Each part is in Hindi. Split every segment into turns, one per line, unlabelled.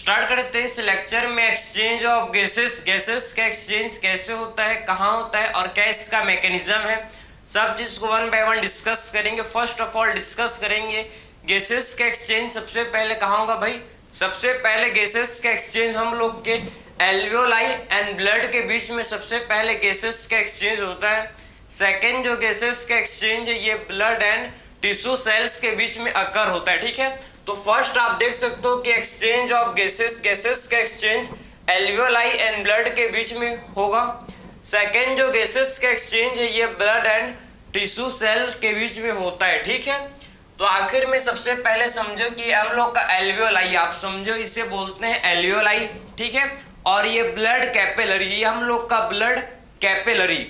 स्टार्ट करते हैं इस लेक्चर में एक्सचेंज ऑफ गैसेस। गैसेस का एक्सचेंज कैसे होता है, कहाँ होता है और क्या इसका मैकेनिज्म है, सब चीज को वन बाय वन डिस्कस करेंगे। फर्स्ट ऑफ ऑल डिस्कस करेंगे गैसेस का एक्सचेंज। सबसे पहले कहाँ होगा भाई, सबसे पहले गैसेस का एक्सचेंज हम लोग के एल्वियोलाई एंड ब्लड के बीच में सबसे पहले गैसेस का एक्सचेंज होता है। सेकेंड जो गैसेस का एक्सचेंज है ये ब्लड एंड टिश्यू सेल्स के बीच में अकर होता है। ठीक है, तो फर्स्ट आप देख सकते हो कि एक्सचेंज ऑफ गैसेस, गैसेस का एक्सचेंज एल्वियोलाई एंड ब्लड के बीच में होगा। सेकेंड जो गैसेस का एक्सचेंज है ये ब्लड एंड टिश्यू सेल के बीच में होता है। ठीक है, तो आखिर में सबसे पहले समझो कि हम लोग का एल्वियोलाई, आप समझो इसे बोलते हैं एल्वियोलाई। ठीक है, और ये ब्लड कैपिलरी, ये हम लोग का ब्लड कैपिलरी।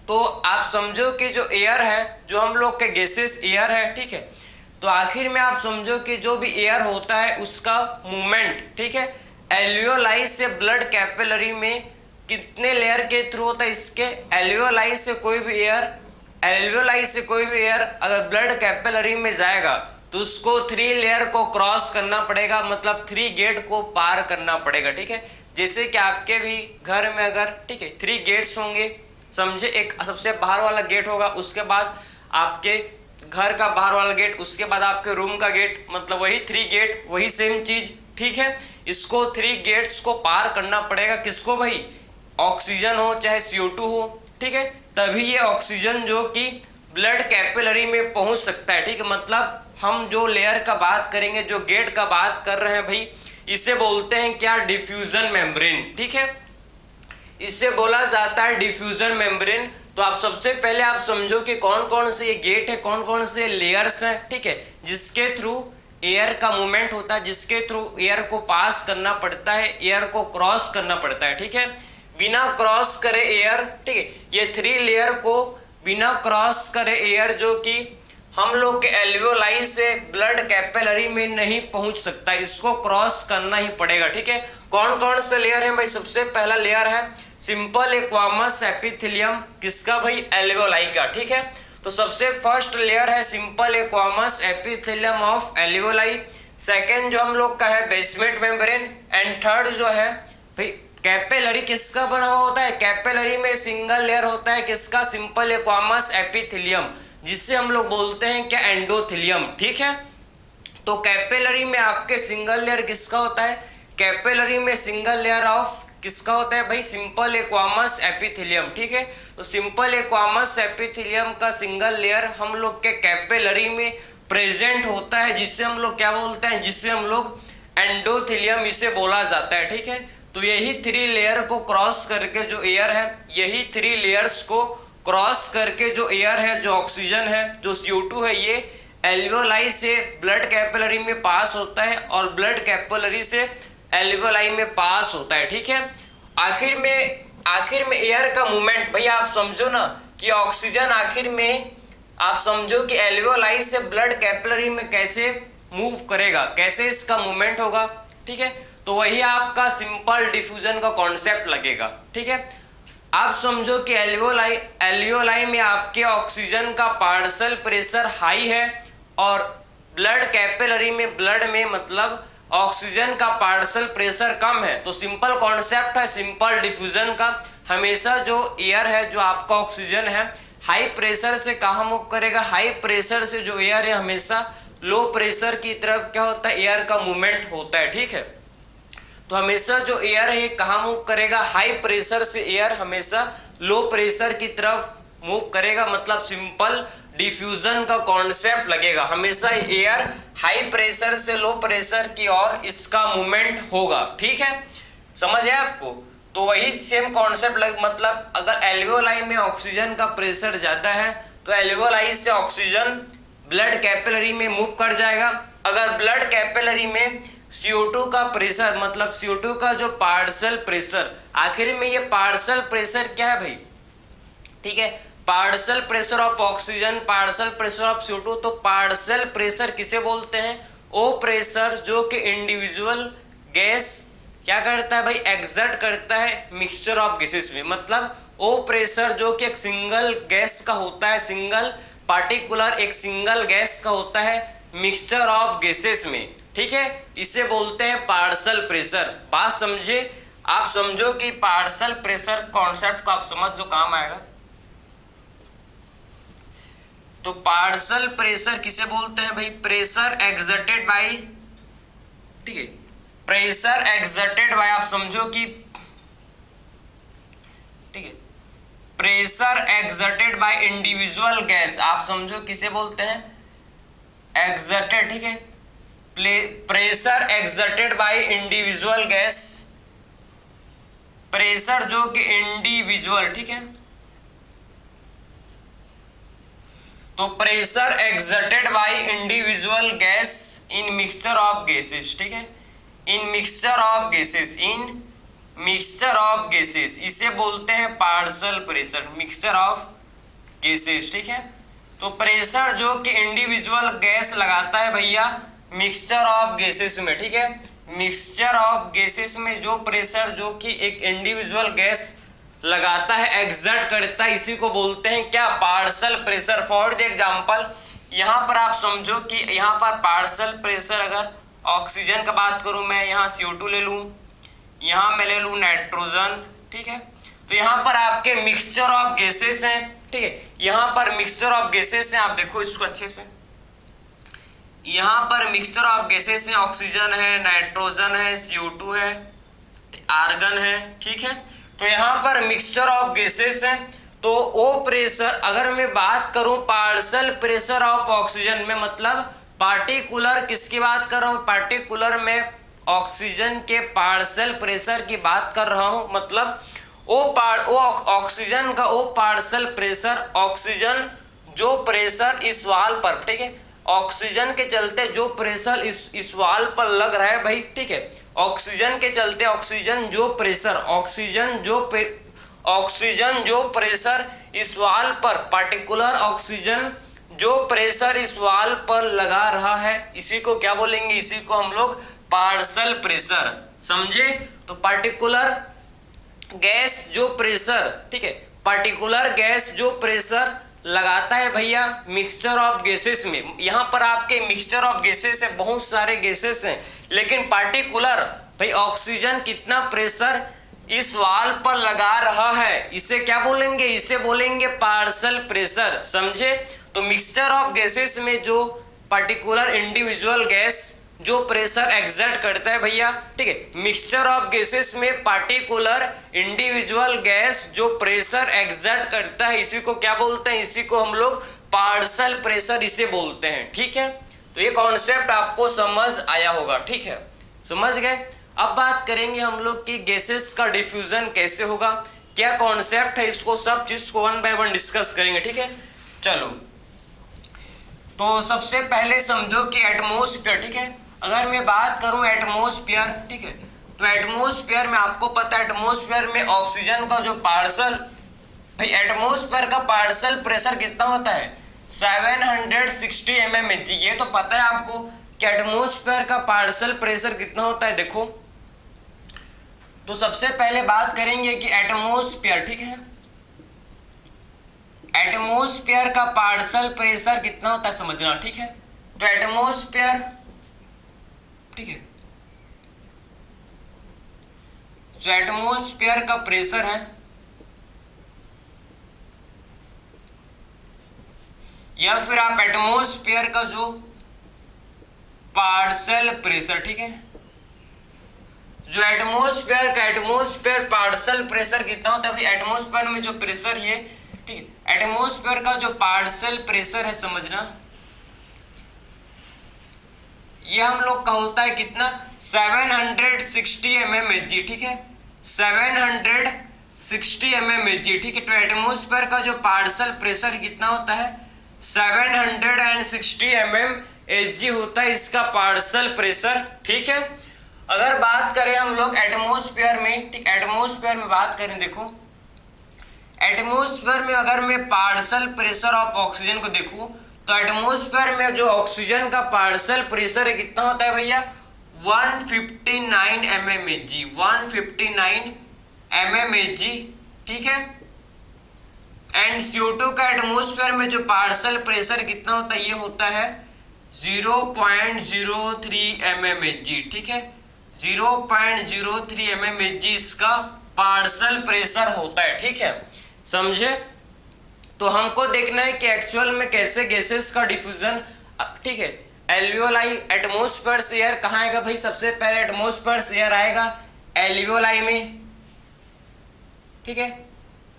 तो आप समझो कि जो एयर है, जो हम लोग के गैसेस एयर है, ठीक है, तो आखिर में आप समझो कि जो भी एयर होता है उसका मूवमेंट, ठीक है, एल्वियोलाई से ब्लड कैपिलरी में कितने लेयर के थ्रू होता है। इसके एल्वियोलाई से कोई भी एयर, एल्वियोलाई से कोई भी एयर अगर ब्लड कैपिलरी में जाएगा तो उसको 3 लेयर को क्रॉस करना पड़ेगा, मतलब 3 गेट को पार करना पड़ेगा। ठीक है, जैसे कि आपके भी घर में अगर, ठीक है, 3 गेट्स होंगे, समझे, एक सबसे बाहर वाला गेट होगा, उसके बाद आपके घर का बाहर वाला गेट, उसके बाद आपके रूम का गेट, मतलब वही 3 गेट, वही सेम चीज। ठीक है, इसको 3 गेट्स को पार करना पड़ेगा। किसको भाई, ऑक्सीजन हो चाहे CO2 हो, ठीक है, तभी ये ऑक्सीजन जो कि ब्लड कैपिलरी में पहुंच सकता है। ठीक है, मतलब हम जो लेयर का बात करेंगे, जो गेट का बात कर रहे हैं भाई, इसे बोलते हैं क्या, डिफ्यूजन मेम्ब्रेन। ठीक है, इससे बोला जाता है डिफ्यूजन मेम्ब्रेन। तो आप सबसे पहले आप समझो कि कौन कौन से ये गेट है, कौन कौन से लेयर्स हैं, ठीक है, जिसके थ्रू एयर का मूवमेंट होता है, जिसके थ्रू एयर को पास करना पड़ता है, एयर को क्रॉस करना पड़ता है। ठीक है, बिना क्रॉस करे एयर, ठीक है, ये 3 लेयर को बिना क्रॉस करे एयर जो कि हम लोग के एल्वियोलाई से ब्लड कैपिलरी में नहीं पहुंच सकता, इसको क्रॉस करना ही पड़ेगा। ठीक है, कौन कौन से लेयर है भाई, सबसे पहला लेयर है सिंपल एक्वामस एपिथेलियम, किसका भाई, एल्वियोलाई का। ठीक है, तो सबसे फर्स्ट लेयर है simple squamous epithelium of alveoli. Second जो हम लोग का है बेसमेंट मेम्ब्रेन एंड थर्ड जो है भाई कैपिलरी, किसका बना हुआ होता है, कैपिलरी में सिंगल लेयर होता है, किसका, सिंपल एक्वामस एपिथेलियम, जिससे हम लोग बोलते हैं क्या, एंडोथेलियम। ठीक है, तो कैपिलरी में आपके सिंगल लेयर किसका होता है, कैपिलरी में सिंगल लेयर ऑफ किसका होता है भाई, सिंपल एक्वामस एपिथेलियम। ठीक है, तो सिंपल एक्वामस एपिथेलियम का सिंगल लेयर हम लोग के कैपिलरी में प्रेजेंट होता है, जिससे हम लोग क्या बोलते हैं, जिससे हम लोग एंडोथेलियम इसे बोला जाता है। ठीक है, तो यही 3 लेयर को क्रॉस करके जो एयर है, यही 3 लेयर्स को क्रॉस करके जो एयर है, जो ऑक्सीजन है, जो CO2 है, ये एल्वियोलाई से ब्लड कैपिलरी में पास होता है और ब्लड कैपिलरी से एल्वियोलाई में पास होता है। ठीक है, आखिर में एयर का मूवमेंट भाई आप समझो ना कि ऑक्सीजन आखिर में आप समझो कि एल्वियोलाई से ब्लड कैपिलरी में कैसे मूव करेगा, कैसे इसका मूवमेंट होगा। ठीक है, तो वही आपका सिंपल डिफ्यूजन का कॉन्सेप्ट लगेगा। ठीक है, आप समझो कि एल्वियोलाई में आपके ऑक्सीजन का पार्शियल प्रेशर हाई है और ब्लड कैपिलरी में, ब्लड में मतलब ऑक्सीजन का पार्शियल प्रेशर कम है। तो सिंपल कॉन्सेप्ट है सिंपल डिफ्यूजन का, हमेशा जो एयर है, जो आपका ऑक्सीजन है, हाई प्रेशर से कहाँ मूव करेगा, हाई प्रेशर से जो एयर है हमेशा लो प्रेशर की तरफ क्या होता है, एयर का मूवमेंट होता है। ठीक है, तो हमेशा जो एयर है कहाँ मूव करेगा, हाई प्रेशर से एयर हमेशा लो प्रेशर की तरफ मूव करेगा, मतलब सिंपल डिफ्यूजन का कॉन्सेप्ट लगेगा, हमेशा एयर हाई प्रेशर से लो प्रेशर की ओर इसका मूवमेंट होगा। ठीक है, समझ है आपको, तो वही सेम कॉन्सेप्ट मतलब अगर एल्वियोलाई में ऑक्सीजन का प्रेशर ज़्यादा है तो एल्वियोलाई से ऑक्सीजन ब्लड कैपिलरी में मूव कर जाएगा। अगर ब्लड कैपिलरी में CO2 का प्रेशर, मतलब CO2 का जो पार्शियल प्रेशर, आखिर में ये पार्शियल प्रेशर क्या है भाई, ठीक है, partial pressure of oxygen, partial pressure of CO2। तो पार्शियल प्रेशर किसे बोलते हैं, वो प्रेशर जो कि इंडिविजुअल गैस क्या करता है भाई, एग्जर्ट करता है मिक्सचर ऑफ गैसेस में, मतलब वो प्रेशर जो कि एक सिंगल गैस का होता है, सिंगल पार्टिकुलर एक सिंगल गैस का होता है मिक्सचर ऑफ गैसेस में। ठीक है, इसे बोलते हैं पार्सल प्रेशर। बात समझे, आप समझो कि पार्सल प्रेशर कॉन्सेप्ट को आप समझ लो, काम आएगा। तो पार्सल प्रेशर किसे बोलते हैं भाई? प्रेशर एक्सर्टेड बाय, ठीक है, प्रेशर एक्सर्टेड बाय, आप समझो कि, ठीक है, pressure exerted by individual gas, आप समझो किसे बोलते हैं? एक्सर्टेड, ठीक है, pressure exerted by individual gas, pressure जो कि इंडिविजुअल, ठीक है, तो pressure exerted by individual gas in mixture of gases, ठीक है, इन mixture of gases, in mixture of gases, इसे बोलते हैं partial pressure, mixture of gases, ठीक है। तो प्रेशर जो कि इंडिविजुअल गैस लगाता है भैया मिक्सचर ऑफ गैसेस में, ठीक है, मिक्सचर ऑफ गैसेस में जो प्रेशर जो कि एक इंडिविजुअल गैस लगाता है, एग्जर्ट करता है, इसी को बोलते हैं क्या? Partial pressure. For the example यहाँ पर आप समझो कि यहाँ पर पार्सल प्रेशर, अगर ऑक्सीजन का बात करूँ मैं, यहाँ CO2 ले लूँ, यहाँ मैं ले लूँ नाइट्रोजन, ठीक है, तो यहाँ पर आपके मिक्सचर ऑफ गैसेस हैं, ठीक है, यहाँ पर मिक्सचर ऑफ गैसेस हैं, आप देखो इसको अच्छे से, यहाँ पर मिक्सचर ऑफ गैसेस हैं, ऑक्सीजन है, नाइट्रोजन है, CO2 है, आर्गन है, ठीक है, तो यहाँ पर मिक्सचर ऑफ गैसेस हैं। तो वो प्रेशर, अगर मैं बात करूं पार्सल प्रेशर ऑफ ऑक्सीजन में, मतलब पार्टिकुलर किसकी बात कर रहा हूं? पार्टिकुलर में ऑक्सीजन के पार्सल प्रेशर की बात कर रहा हूं, मतलब वो ऑक्सीजन का वो पार्सल प्रेशर, ऑक्सीजन जो प्रेशर इस वाल पर, ठीक है, ऑक्सीजन के चलते जो प्रेशर इस वाल पर लग रहा है भाई, ठीक है, ऑक्सीजन के चलते ऑक्सीजन जो प्रेशर, ऑक्सीजन जो प्रेशर इस वाल पर, पार्टिकुलर ऑक्सीजन जो प्रेशर इस वाल पर लगा रहा है, इसी को क्या बोलेंगे? इसी को हम लोग पार्सल प्रेशर, समझे? तो पार्टिकुलर गैस जो प्रेशर, ठीक है, पार्टिकुलर गैस जो प्रेशर लगाता है भैया मिक्सचर ऑफ गैसेस में, यहाँ पर आपके मिक्सचर ऑफ गैसेस है, बहुत सारे गैसेस हैं, लेकिन पार्टिकुलर भाई ऑक्सीजन कितना प्रेशर इस वाल पर लगा रहा है, इसे क्या बोलेंगे? इसे बोलेंगे पार्सल प्रेशर, समझे? तो मिक्सचर ऑफ गैसेस में जो पार्टिकुलर इंडिविजुअल गैस जो प्रेशर एक्सर्ट करता है भैया, ठीक है, मिक्सचर ऑफ गैसेस में पार्टिकुलर इंडिविजुअल गैस जो प्रेशर एक्सर्ट करता है, इसी को क्या बोलते हैं? इसी को हम लोग पार्सल प्रेशर इसे बोलते हैं, ठीक है। तो ये कॉन्सेप्ट आपको समझ आया होगा, ठीक है, समझ गए। अब बात करेंगे हम लोग कि गैसेस का डिफ्यूजन कैसे होगा, क्या कॉन्सेप्ट है, इसको सब चीज को वन बाय वन डिस्कस करेंगे, ठीक है। चलो, तो सबसे पहले समझो कि एटमॉस्फेयर, ठीक है, अगर मैं बात करूं एटमॉस्फेयर, ठीक है, तो एटमॉस्फेयर में आपको पता है एटमॉस्फेयर में ऑक्सीजन का जो पार्सल, भाई एटमॉस्फेयर का पार्सल प्रेशर कितना होता है? 760 mmHg। ये तो पता है आपको कि एटमॉस्फेयर का पार्सल प्रेशर कितना होता है। देखो, तो सबसे पहले बात करेंगे कि एटमॉस्फेयर, ठीक है, एटमॉस्फेयर का पार्सल प्रेशर कितना होता है समझना, ठीक है। तो एटमॉस्फेयर, ठीक है, जो एटमॉस्फेयर का प्रेशर है या फिर आप एटमॉस्फेयर का जो पार्सल प्रेशर, ठीक है, जो एटमॉस्फेयर पार्सल प्रेशर कितना होता है भाई? एटमॉस्फेयर में जो प्रेशर है, ठीक है, एटमॉस्फेयर का जो पार्सल प्रेशर है समझना, ये हम लोग का होता है कितना? 760 mmHg, ठीक है, 760 mmHg, ठीक है। तो एटमॉस्फेयर का जो पार्सल प्रेशर कितना होता है? 760 mmHg होता है इसका पार्सल प्रेशर, ठीक है। अगर बात करें हम लोग एटमॉस्फेयर में, ठीक, एटमॉस्फेयर में बात करें, देखो एटमॉस्फेयर में अगर मैं पार्सल प्रेशर ऑफ ऑक्सीजन को देखूं, तो एटमॉस्फेयर में जो ऑक्सीजन का पार्सल प्रेशर है कितना होता है भैया? 159 mmHg, 159 mmHg, ठीक है। एंड CO2 का एटमॉस्फेयर में जो पार्सल प्रेशर कितना होता है? ये होता है 0.03 mmHg, ठीक है, 0.03 mmHg इसका पार्सल प्रेशर होता है, ठीक है, समझे। तो हमको देखना है कि एक्चुअल में कैसे गैसेस का डिफ्यूजन, ठीक है। एल्वियोलाई एटमॉस्फेयर से एयर कहाँ आएगा भाई, सबसे पहले एटमॉस्फेयर से एयर आएगा एल्वियोलाई में, ठीक है।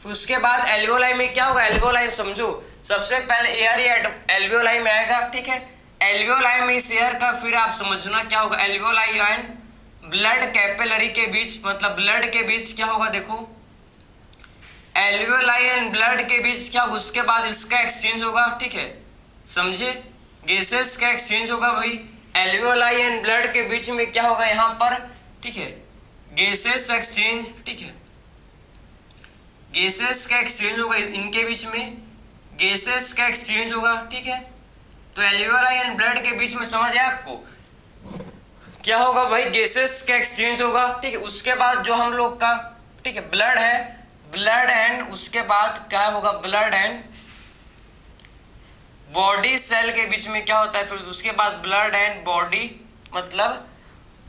फिर उसके बाद एल्वियोलाई में क्या होगा, एल्वियोलाई समझो, सबसे पहले एयर ही एल्वियोलाई में आएगा, ठीक है। एल्वियोलाई में इस एयर का फिर आप समझना क्या होगा, एल्वियोलाई एंड ब्लड कैपिलरी के बीच, मतलब ब्लड के बीच क्या होगा, देखो एल्वियोलाई एंड ब्लड के बीच क्या होगा, उसके बाद इसका एक्सचेंज होगा, ठीक है, समझे, गैसेस का एक्सचेंज होगा भाई। एल्वियोलाई एंड ब्लड के बीच में क्या होगा यहाँ पर, ठीक है, गैसेस एक्सचेंज, ठीक है, गैसेस का एक्सचेंज होगा इनके बीच में, गैसेस का एक्सचेंज होगा, ठीक है। तो एल्वियोलाई एंड ब्लड के बीच में समझ आया आपको क्या होगा भाई, गैसेस का एक्सचेंज होगा, ठीक है। उसके बाद जो हम लोग का, ठीक है, ब्लड है, ब्लड एंड उसके बाद क्या होगा, ब्लड एंड बॉडी सेल के बीच में क्या होता है, फिर उसके बाद ब्लड एंड बॉडी, मतलब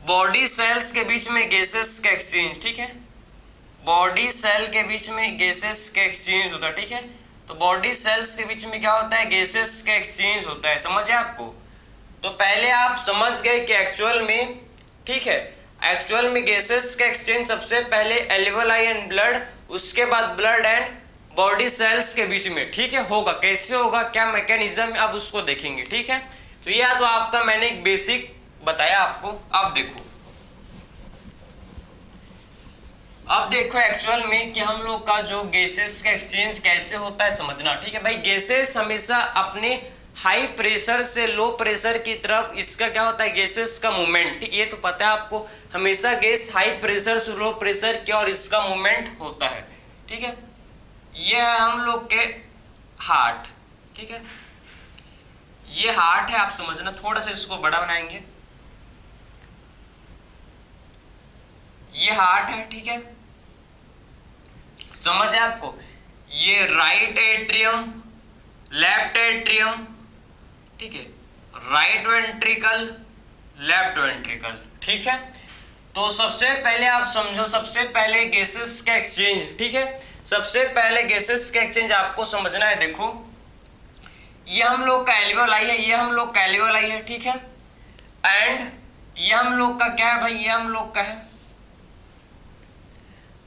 बॉडी सेल्स के बीच में गैसेस का एक्सचेंज, ठीक है, बॉडी सेल के बीच में गैसेस का एक्सचेंज होता है, ठीक है। तो बॉडी सेल्स के बीच में क्या होता है, गैसेस का एक्सचेंज होता है, समझ है आपको। तो पहले आप समझ गए कि एक्चुअल में, ठीक है, एक्चुअल में गैसेस का एक्सचेंज सबसे पहले एल्वियोलाई एंड ब्लड, उसके बाद ब्लड एंड बॉडी सेल्स के बीच में, ठीक है, होगा। कैसे होगा, क्या मैकेनिज्म है, अब उसको देखेंगे, ठीक है। तो यह तो आपका मैंने एक बेसिक बताया आपको। अब देखो एक्चुअल में कि हम लोग का जो गैसेस का एक्सचेंज कैसे होता है समझना, ठीक है भाई। गैसेस हमेशा अपने हाई प्रेशर से लो प्रेशर की तरफ, इसका क्या होता है, गैसेस का मूवमेंट, ठीक है, ये तो पता है आपको, हमेशा गैस हाई प्रेशर से लो प्रेशर की और इसका मूवमेंट होता है, ठीक है। ये है हम लोग के हार्ट, ठीक है, ये हार्ट है, आप समझना, थोड़ा सा इसको बड़ा बनाएंगे, ये हार्ट है, ठीक है, समझ है आपको। ये राइट एट्रियम, लेफ्ट एट्रियम, ठीक है, राइट वेंट्रिकल, लेफ्ट वेंट्रिकल, ठीक है। तो सबसे पहले आप समझो, सबसे पहले गैसेस का एक्सचेंज, ठीक है, सबसे पहले गैसेस का एक्सचेंज आपको समझना है। देखो ये हम लोग का एल्वियोलाई है, ये हम लोग का एल्वियोलाई है, ठीक है, एंड ये हम लोग का क्या है भाई, ये हम लोग का है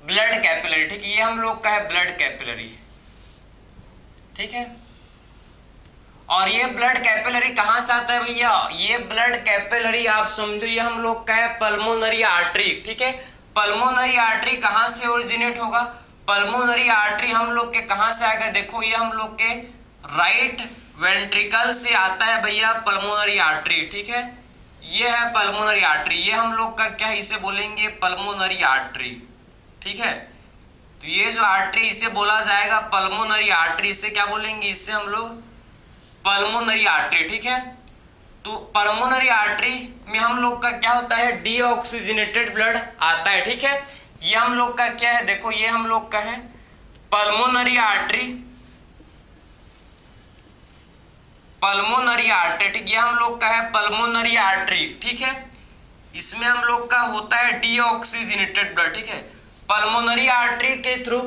ब्लड कैपिलरी, ठीक है, ये हम लोग का है ब्लड कैपिलरी, ठीक है। और ये ब्लड कैपिलरी कहाँ से आता है भैया, ये ब्लड कैपिलरी आप समझो, ये हम लोग का है पल्मोनरी आर्टरी, ठीक है। पल्मोनरी आर्टरी कहाँ से ओरिजिनेट होगा, पल्मोनरी आर्टरी हम लोग के कहाँ से आएगा, देखो ये हम लोग के राइट वेंट्रिकल से आता है भैया पल्मोनरी आर्टरी, ठीक है, ये है पल्मोनरी आर्टरी, ये हम लोग का क्या है, इसे बोलेंगे पल्मोनरी आर्टरी, ठीक है। तो ये जो आर्टरी इसे बोला जाएगा पल्मोनरी आर्टरी, इसे क्या बोलेंगे, इससे हम लोग पल्मोनरी आर्टरी, ठीक है। तो पल्मोनरी आर्टरी में हम लोग का क्या होता है, डीऑक्सीजनेटेड ब्लड आता है, ठीक है। ये हम लोग का क्या है, देखो ये हम लोग का है पल्मोनरी आर्टरी, पल्मोनरी आर्टरी, ठीक, ये हम लोग का है पल्मोनरी आर्टरी, ठीक है। इसमें हम लोग का होता है डीऑक्सीजनेटेड ब्लड, ठीक है। पल्मोनरी आर्टरी के थ्रू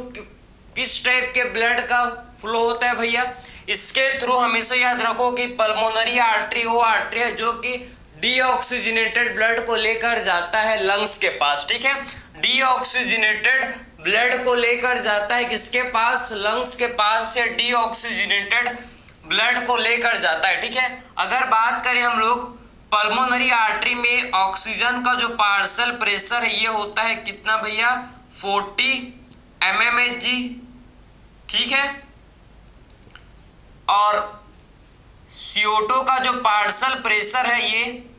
किस टाइप के ब्लड का फ्लो होता है भैया, इसके थ्रू हमेशा याद रखो कि पल्मोनरी आर्टरी वो आर्टरी है जो कि डीऑक्सीजनेटेड ब्लड को लेकर जाता है लंग्स के पास, ठीक है। डीऑक्सीजनेटेड ब्लड को लेकर जाता है किसके पास, लंग्स के पास से डीऑक्सीजनेटेड ब्लड को लेकर जाता है, ठीक है। अगर बात करें हम लोग पल्मोनरी आर्टरी में ऑक्सीजन का जो पार्सल प्रेशर है ये होता है कितना भैया, 40 mmHg, ठीक है। और CO2 का जो पार्सल प्रेशर है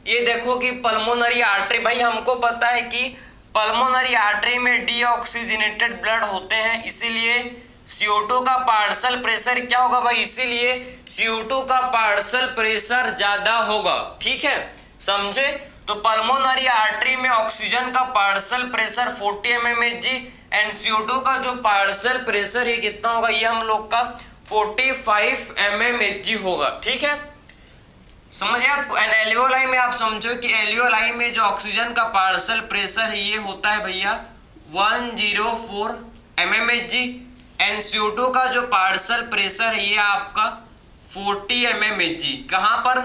ये देखो कि पल्मोनरी आर्टरी, भाई हमको पता है कि पल्मोनरी आर्टरी में डीऑक्सीजनेटेड ब्लड होते हैं, इसीलिए CO2 का पार्सल प्रेशर क्या होगा भाई, इसीलिए CO2 का पार्सल प्रेशर ज्यादा होगा, ठीक है, समझे। तो पल्मोनरी आर्टरी में ऑक्सीजन का partial pressure 40 mmHg and CO2 का जो पार्सल प्रेशर है कितना होगा, ये हम लोग का 45 mmHg होगा, ठीक है, समझे आपको। एंड एल्वियोलाई में आप समझो कि एल्वियोलाई में जो ऑक्सीजन का पार्शियल प्रेशर है ये होता है भैया 104 mmHg एंड CO2 का जो पार्शियल प्रेशर है ये आपका 40 mmHg। कहाँ पर?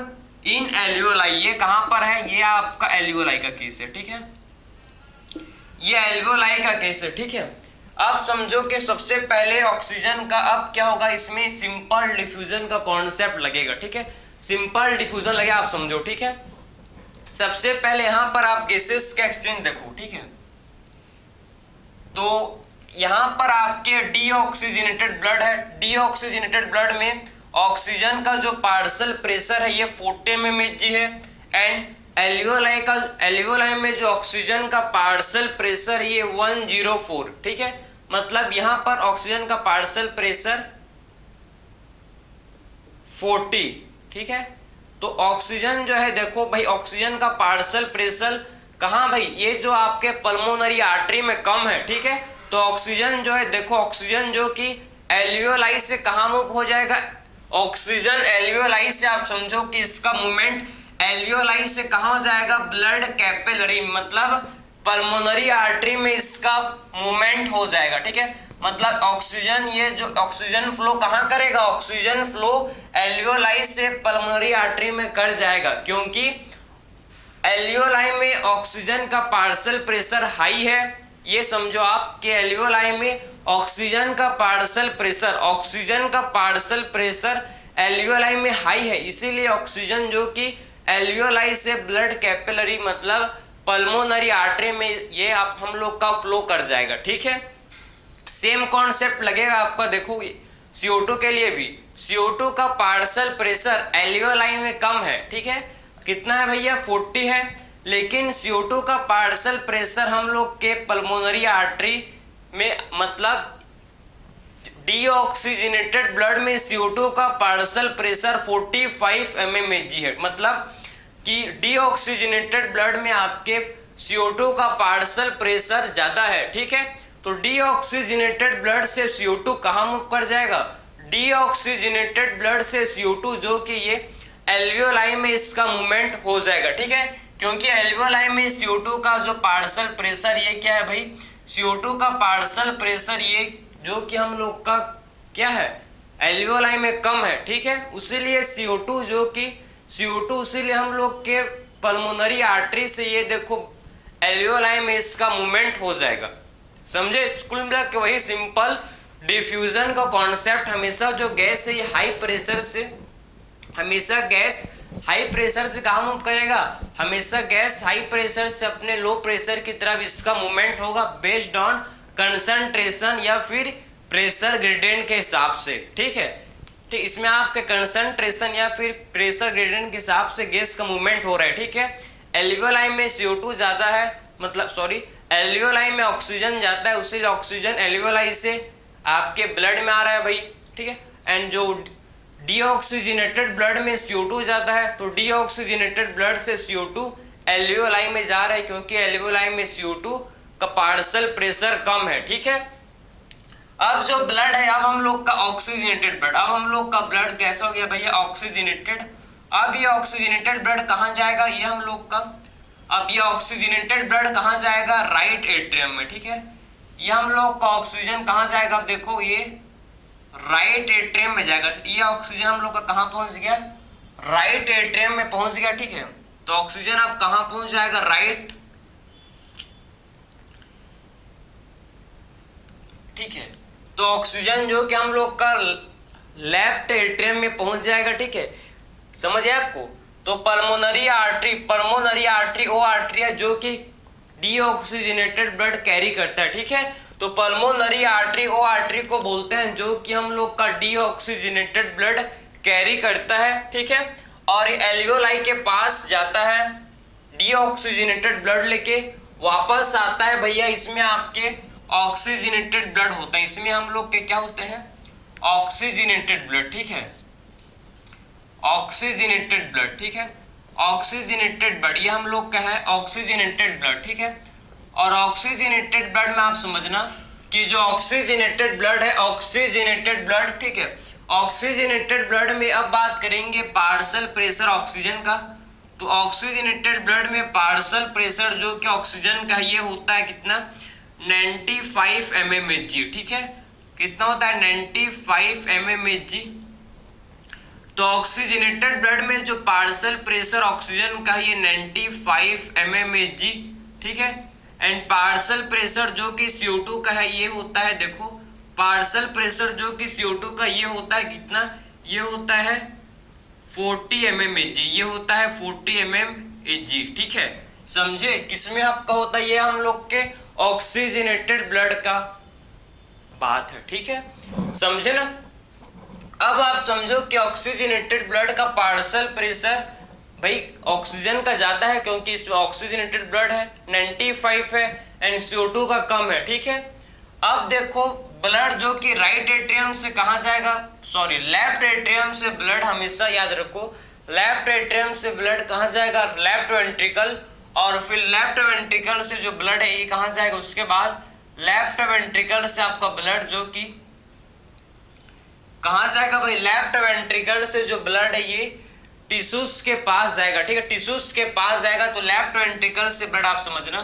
इन एल्वियोलाई। ये कहाँ पर है? ये आपका एल्वियोलाई का केस है, ठीक है, ये एल्वियोलाई का केस है, ठीक है। अब समझो कि सबसे पहले ऑक्सीजन का अब क्या होगा, इसमें सिंपल डिफ्यूजन का कॉन्सेप्ट लगेगा, ठीक है, सिंपल डिफ्यूजन लगेगा, आप समझो, ठीक है। सबसे पहले यहां पर आप गैसेस का एक्सचेंज देखो, ठीक है, तो यहां पर आपके डीऑक्सीजनेटेड ब्लड है। डीऑक्सीजनेटेड ब्लड में ऑक्सीजन का जो पार्शियल प्रेशर है ये 40 mmHg है एंड एल्वियोलाई में जो ऑक्सीजन का पार्शियल प्रेशर ये 104, ठीक है, मतलब यहां पर ऑक्सीजन का पार्शियल प्रेशर 40, ठीक है। तो ऑक्सीजन जो है देखो भाई, ऑक्सीजन का पार्शियल प्रेशर कहाँ भाई, ये जो आपके पल्मोनरी आर्टरी में कम है, ठीक है, तो ऑक्सीजन जो है देखो, ऑक्सीजन जो कि एल्वियोलाई से कहाँ मूव हो जाएगा, ऑक्सीजन एल्वियोलाई से आप समझो कि इसका मूवमेंट एल्वियोलाई से कहाँ हो जाएगा, ब्लड कैपिलरी, मतलब पल्मोनरी आर्टरी में इसका मूवमेंट हो जाएगा, ठीक है, मतलब ऑक्सीजन, ये जो ऑक्सीजन फ्लो कहाँ करेगा, ऑक्सीजन फ्लो एल्वियोलाई से पल्मोनरी आर्टरी में कर जाएगा, क्योंकि एल्वियोलाई में ऑक्सीजन का पार्शियल प्रेशर हाई है। ये समझो आप कि एल्वियोलाई में ऑक्सीजन का पार्शियल प्रेशर, ऑक्सीजन का पार्शियल प्रेशर एल्वियोलाई में हाई है, इसीलिए ऑक्सीजन जो कि एल्वियोलाई से ब्लड कैपिलरी मतलब पल्मोनरी आर्टरी में ये आप हम लोग का फ्लो कर जाएगा, ठीक है। सेम कॉन्सेप्ट लगेगा आपका, देखो CO2 के लिए भी, CO2 का पार्शियल प्रेशर एल्वियोलाई में कम है, ठीक है, कितना है भैया 40 है, लेकिन CO2 का पार्शियल प्रेशर हम लोग के पल्मोनरी आर्टरी में मतलब डीऑक्सीजनेटेड ब्लड में CO2 का पार्शियल प्रेशर 45 mmHg है, मतलब कि डीऑक्सीजनेटेड ब्लड में आपके CO2 का पार्शियल प्रेशर ज़्यादा है, ठीक है। तो डीऑक्सीजनेटेड ब्लड से CO2 कहाँ मूव कर जाएगा, डीऑक्सीजनेटेड ब्लड से CO2 जो कि ये एल्वियोलाई में इसका मूवमेंट हो जाएगा, ठीक है, क्योंकि एल्वियोलाई में CO2 का जो पार्शियल प्रेशर ये क्या है भाई, CO2 का पार्शियल प्रेशर ये जो कि हम लोग का क्या है एल्वियोलाई में कम है, ठीक है, उसीलिए CO2 जो कि CO2 इसीलिए हम लोग के पल्मोनरी आर्टरी से ये देखो एल्वियोलाई में इसका मूवमेंट हो जाएगा, समझे। स्कूल में के वही सिंपल डिफ्यूजन का कॉन्सेप्ट, हमेशा जो गैस है ये हाई प्रेशर से, हमेशा गैस हाई प्रेशर से कहाँ मूव करेगा, हमेशा गैस हाई प्रेशर से अपने लो प्रेशर की तरफ इसका मूवमेंट होगा बेस्ड ऑन कंसंट्रेशन या फिर प्रेशर ग्रेडियंट के हिसाब से, ठीक है, ठीक, इसमें आपके कंसंट्रेशन या फिर प्रेशर ग्रेडियंट के हिसाब से गैस का मूवमेंट हो रहा है, ठीक है। एल्वियोलाई में CO2 ज़्यादा है, मतलब सॉरी एल्वियोलाई में ऑक्सीजन ज़्यादा है, उसी ऑक्सीजन एल्वियोलाई से आपके ब्लड में आ रहा है भाई, ठीक है, एंड जो डीऑक्सीजनेटेड ब्लड में CO2 ज़्यादा है, तो डीऑक्सीजनेटेड ब्लड से CO2 एल्वियोलाई में जा रहा है, क्योंकि एल्वियोलाई में CO2 का पार्शियल प्रेशर कम है, ठीक है। अब जो ब्लड है, अब हम लोग का ऑक्सीजनेटेड ब्लड, अब हम लोग का ब्लड कैसा हो गया भैया ऑक्सीजनेटेड। अब ये ऑक्सीजनेटेड ब्लड कहाँ जाएगा, ये हम लोग का, अब ये ऑक्सीजनेटेड ब्लड कहाँ जाएगा, राइट एट्रियम में, ठीक है, ये हम लोग का ऑक्सीजन कहाँ जाएगा, अब देखो ये राइट एट्रियम में जाएगा, ये ऑक्सीजन हम लोग का कहाँ पहुंच गया, राइट एट्रियम में पहुंच गया, ठीक है। तो ऑक्सीजन अब कहाँ पहुंच जाएगा, राइट, ठीक है, तो ऑक्सीजन जो कि हम लोग का लेफ्ट एट्रियम में पहुंच जाएगा, ठीक है, समझ आए आपको। तो पल्मोनरी आर्टरी वो आर्टरी है जो कि डीऑक्सीजनेटेड ब्लड कैरी करता है, ठीक है, तो पल्मोनरी आर्टरी वो आर्टरी को बोलते हैं जो कि हम लोग का डीऑक्सीजनेटेड ब्लड कैरी करता है, ठीक है, और एल्वियोलाई के पास जाता है डीऑक्सीजनेटेड ब्लड लेके वापस आता है भैया, इसमें आपके ऑक्सीजनेटेड ब्लड होता है, इसमें हम लोग के क्या होते हैं ऑक्सीजनेटेड ब्लड, ठीक है, ऑक्सीजनेटेड ब्लड, ठीक है, ऑक्सीजनेटेड ब्लड ये हम लोग का है ऑक्सीजनेटेड ब्लड, ठीक है। और ऑक्सीजनेटेड ब्लड में आप समझना कि जो ऑक्सीजनेटेड ब्लड है, ऑक्सीजनेटेड ब्लड, ठीक है, ऑक्सीजनेटेड ब्लड में अब बात करेंगे पार्शियल प्रेशर ऑक्सीजन का। तो ऑक्सीजनेटेड ब्लड में पार्शियल प्रेशर जो कि ऑक्सीजन का ये होता है कितना, 95 mmHg। ठीक है, कितना होता है, 95 mmHg। तो ऑक्सीजनेटेड ब्लड में जो पार्शियल प्रेशर ऑक्सीजन का ये 95 mmHg। ठीक है, एंड पार्शियल प्रेशर जो कि CO2 का है ये होता है, देखो पार्शियल प्रेशर जो कि CO2 का ये होता है कितना, ये होता है 40 mmHg, ये होता है 40 mmHg। ठीक है, समझे, किसमें आपका होता है, ये हम लोग के ऑक्सीजनेटेड ब्लड का बात है। ठीक है, समझे ना। अब आप समझो कि ऑक्सीजनेटेड ब्लड का पार्शियल प्रेशर भाई ऑक्सीजन का ज्यादा है क्योंकि इसमें ऑक्सीजनेटेड ब्लड है 95 है एंड CO2 का कम है। ठीक है, अब देखो ब्लड जो कि राइट एट्रियम से कहाँ जाएगा, सॉरी लेफ्ट एट्रियम से ब्लड, हमेशा याद रखो लेफ्ट एट्रियम से ब्लड कहाँ जाएगा, लेफ्ट वेंट्रिकल, और फिर लेफ्ट वेंट्रिकल से जो ब्लड है ये कहाँ जाएगा, उसके बाद लेफ्ट वेंट्रिकल से आपका ब्लड जो कि कहाँ जाएगा भाई, लेफ्ट वेंट्रिकल से जो ब्लड है ये टिश्यूज के पास जाएगा। ठीक है, टिश्यूज के पास जाएगा, तो लेफ्ट वेंट्रिकल से ब्लड आप समझना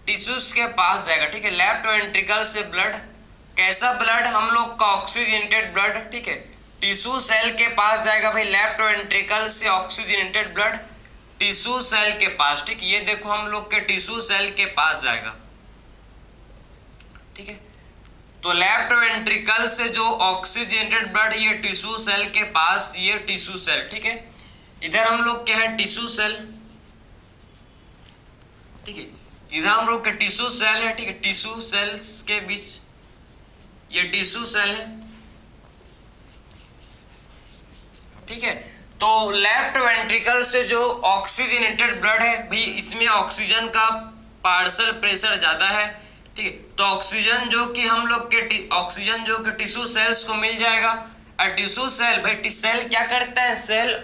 टिश्यूज के पास जाएगा। ठीक है, लेफ्ट वेंट्रिकल से ब्लड, कैसा ब्लड, हम लोग का ऑक्सीजनेटेड ब्लड। ठीक है, टिश्यू सेल के पास जाएगा भाई, लेफ्ट वेंट्रिकल से ऑक्सीजनेटेड ब्लड टिश्यू सेल के पास। ठीक है, ये देखो हम लोग के टिश्यू सेल के पास जाएगा। ठीक है, तो लेफ्ट वेंट्रिकल से जो ऑक्सीजनेटेड ब्लड ये टिश्यू सेल के पास, ये टिश्यू सेल। ठीक है, इधर हम लोग क्या है, टिश्यू सेल। ठीक है, इधर हम लोग के टिश्यू सेल है। ठीक है, टिश्यू सेल्स के बीच ये टिश्यू सेल है। ठीक है, तो लेफ्ट वेंट्रिकल से जो ऑक्सीजनेटेड ब्लड है भाई इसमें ऑक्सीजन का पार्शियल प्रेशर ज्यादा है। ठीक है, तो ऑक्सीजन जो कि हम लोग के ऑक्सीजन जो कि टिश्यू सेल्स को मिल जाएगा। और टिश्यू सेल भाई, सेल क्या करता है, सेल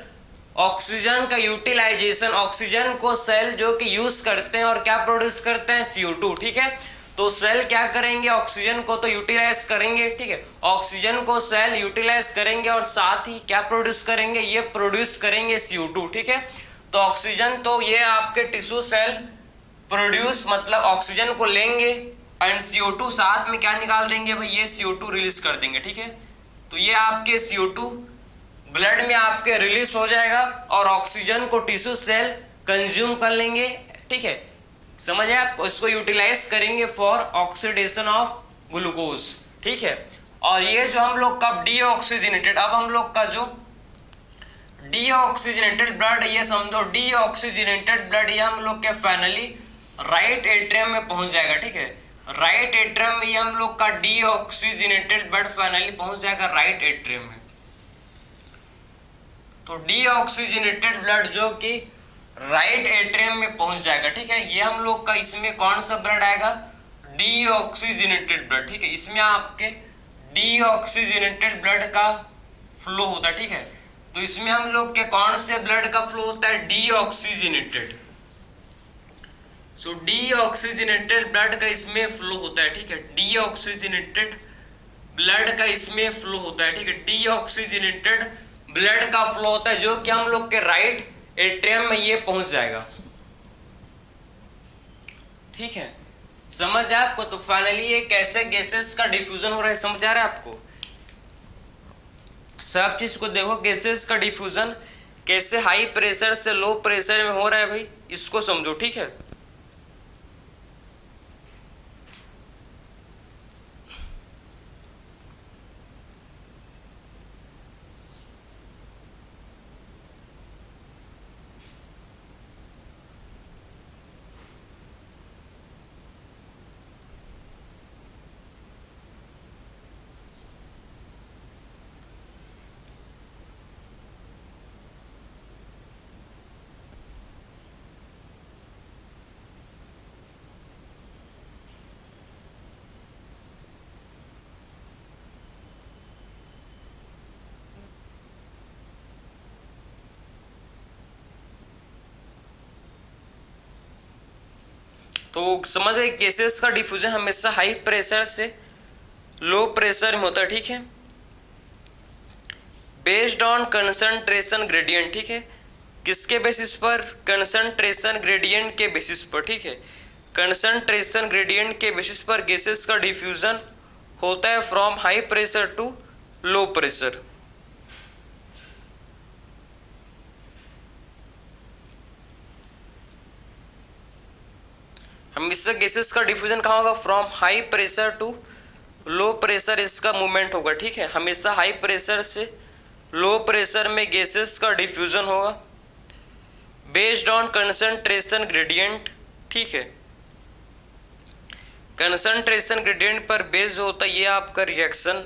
ऑक्सीजन का यूटिलाइजेशन, ऑक्सीजन को सेल जो कि यूज करते हैं और क्या प्रोड्यूस करते हैं, CO2। ठीक है, तो सेल क्या करेंगे, ऑक्सीजन को तो यूटिलाइज करेंगे। ठीक है, ऑक्सीजन को सेल यूटिलाइज करेंगे और साथ ही क्या प्रोड्यूस करेंगे, ये प्रोड्यूस करेंगे CO2। ठीक है, तो ऑक्सीजन तो ये आपके टिश्यू सेल प्रोड्यूस, मतलब ऑक्सीजन को लेंगे एंड CO2 साथ में क्या निकाल देंगे भाई, ये CO2 रिलीज कर देंगे। ठीक है, तो ये आपके CO2 ब्लड में आपके रिलीज हो जाएगा और ऑक्सीजन को टिश्यू सेल कंज्यूम कर लेंगे। ठीक है, समझे आप, इसको यूटिलाइज करेंगे फॉर ऑक्सीडेशन ऑफ ग्लूकोज। ठीक है, और ये जो हम लोग का डीऑक्सीजनेटेड, अब हम लोग का जो डीऑक्सीजनेटेड ब्लड, ये समझो डीऑक्सीजनेटेड ब्लड ये हम लोग के फाइनली राइट एट्रियम में पहुंच जाएगा। ठीक है, राइट एट्रियम में ये हम लोग का डीऑक्सीजनेटेड ब्लड फाइनली पहुंच जाएगा राइट एट्रियम में। तो डीऑक्सीजनेटेड ब्लड जो कि राइट एट्रियम में पहुंच जाएगा। ठीक है, ये हम लोग का इसमें कौन सा ब्लड आएगा, डीऑक्सीजनेटेड ब्लड। ठीक है, इसमें आपके डीऑक्सीजनेटेड ब्लड का फ्लो होता है। ठीक है, तो इसमें हम लोग के कौन से ब्लड का फ्लो होता है, डीऑक्सीजनेटेड। सो डीऑक्सीजनेटेड ब्लड का इसमें फ्लो होता है। ठीक है, डीऑक्सीजनेटेड ब्लड का इसमें फ्लो होता है। ठीक है, डीऑक्सीजनेटेड ब्लड का फ्लो होता है जो कि हम लोग के राइट एट्रियम में ये पहुंच जाएगा। ठीक है, समझ है आपको। तो फाइनली ये कैसे गैसेस का डिफ्यूजन हो रहा है, समझ आ रहा है आपको, सब चीज को देखो, गैसेस का डिफ्यूजन कैसे हाई प्रेशर से लो प्रेशर में हो रहा है भाई, इसको समझो। ठीक है, तो समझ गए, गैसेस का डिफ्यूजन हमेशा हाई प्रेशर से लो प्रेशर में होता है। ठीक है, बेस्ड ऑन कंसंट्रेशन ग्रेडियंट, ठीक है, किसके बेसिस पर? कंसंट्रेशन ग्रेडियंट के बेसिस पर, ठीक है, कंसंट्रेशन ग्रेडियंट के बेसिस पर गैसेस का डिफ्यूजन होता है from high pressure to low pressure. हमेशा गैसेस का डिफ्यूजन कहाँ होगा? From high pressure to low pressure इसका मूवमेंट होगा, ठीक है, हमेशा हाई प्रेशर से लो प्रेशर में गैसेस का डिफ्यूजन होगा बेस्ड ऑन कंसंट्रेशन ग्रेडियंट, ठीक है, कंसंट्रेशन ग्रेडियंट पर बेस्ड होता है ये आपका रिएक्शन।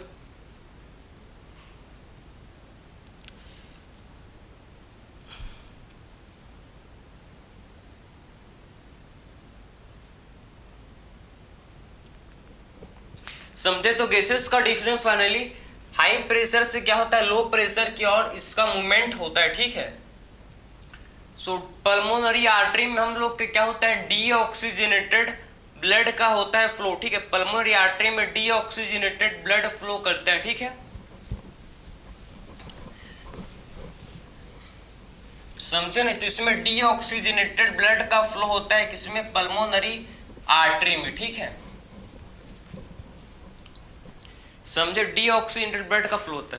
समझे? तो गैसेस का डिफ्यूजन फाइनली हाई प्रेशर से क्या होता है? लो प्रेशर की ओर इसका मूवमेंट होता है, ठीक है। सो पल्मोनरी आर्टरी में हम लोग के क्या होता है? डीऑक्सीजनेटेड ब्लड का होता है फ्लो, ठीक है, पल्मोनरी आर्टरी में डीऑक्सीजनेटेड ब्लड फ्लो करते हैं, ठीक है। समझे नहीं? तो इसमें डीऑक्सीजनेटेड ब्लड का फ्लो होता है किसमें? पल्मोनरी आर्टरी में, ठीक है। समझे? डीऑक्सीजनेटेड ब्लड का फ्लो होता है।